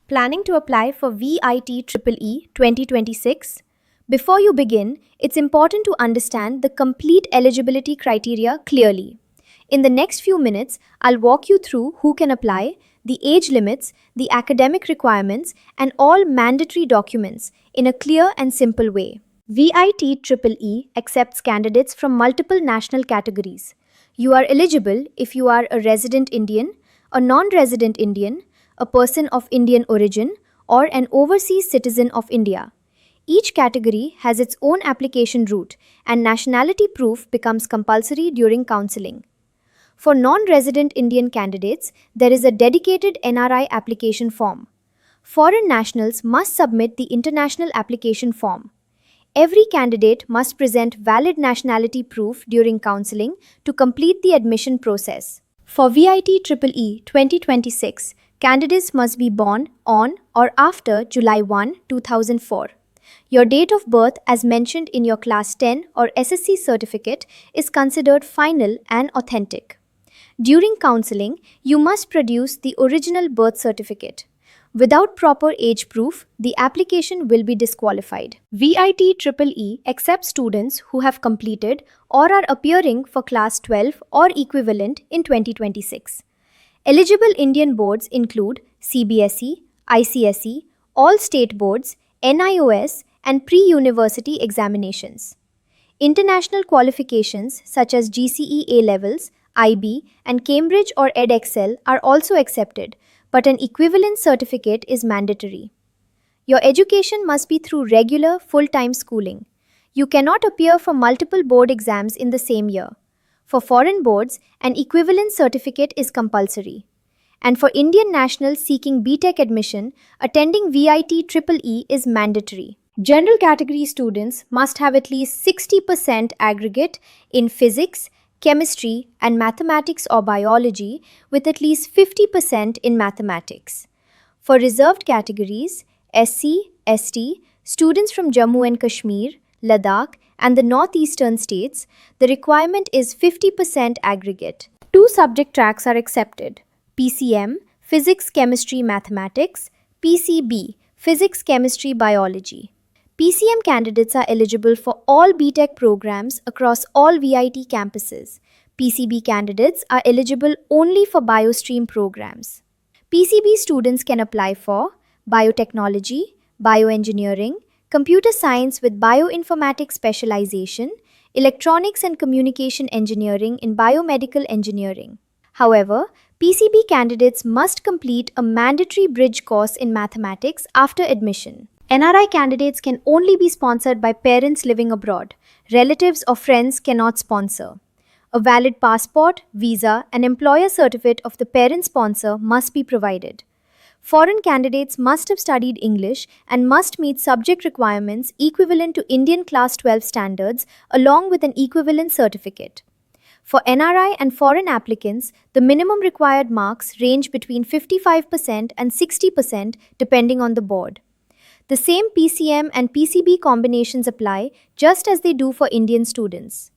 Planning to apply for VIT-EEE 2026? Before you begin, it's important to understand the complete eligibility criteria clearly. In the next few minutes, I'll walk you through who can apply, the age limits, the academic requirements, and all mandatory documents in a clear and simple way. VIT-EEE accepts candidates from multiple national categories. You are eligible if you are a resident Indian, a non-resident Indian, a person of Indian origin, or an overseas citizen of India. Each category has its own application route, and nationality proof becomes compulsory during counseling. For non-resident Indian candidates, there is a dedicated NRI application form. Foreign nationals must submit the international application form. Every candidate must present valid nationality proof during counseling to complete the admission process. For VIT-EEE 2026, candidates must be born on or after July 1, 2004. Your date of birth, as mentioned in your Class 10 or SSC certificate, is considered final and authentic. During counseling, you must produce the original birth certificate. Without proper age proof, the application will be disqualified. VIT-EEE accepts students who have completed or are appearing for Class 12 or equivalent in 2026. Eligible Indian boards include CBSE, ICSE, all state boards, NIOS, and pre-university examinations. International qualifications such as GCE A-levels, IB, and Cambridge or EdExcel are also accepted, but an equivalent certificate is mandatory. Your education must be through regular, full-time schooling. You cannot appear for multiple board exams in the same year. For foreign boards, an equivalent certificate is compulsory. And for Indian nationals seeking BTech admission, attending VIT-EEE is mandatory. General category students must have at least 60% aggregate in physics, chemistry, and mathematics or biology, with at least 50% in mathematics. For reserved categories, SC, ST, students from Jammu and Kashmir, Ladakh, and the northeastern states, the requirement is 50% aggregate. Two subject tracks are accepted: PCM, Physics, Chemistry, Mathematics; PCB, Physics, Chemistry, Biology. PCM candidates are eligible for all BTech programs across all VIT campuses. PCB candidates are eligible only for biostream programs. PCB students can apply for biotechnology, bioengineering, computer science with bioinformatics specialization, electronics and communication engineering in biomedical engineering. However, PCB candidates must complete a mandatory bridge course in mathematics after admission. NRI candidates can only be sponsored by parents living abroad. Relatives or friends cannot sponsor. A valid passport, visa, and employer certificate of the parent sponsor must be provided. Foreign candidates must have studied English and must meet subject requirements equivalent to Indian Class 12 standards along with an equivalent certificate. For NRI and foreign applicants, the minimum required marks range between 55% and 60% depending on the board. The same PCM and PCB combinations apply just as they do for Indian students.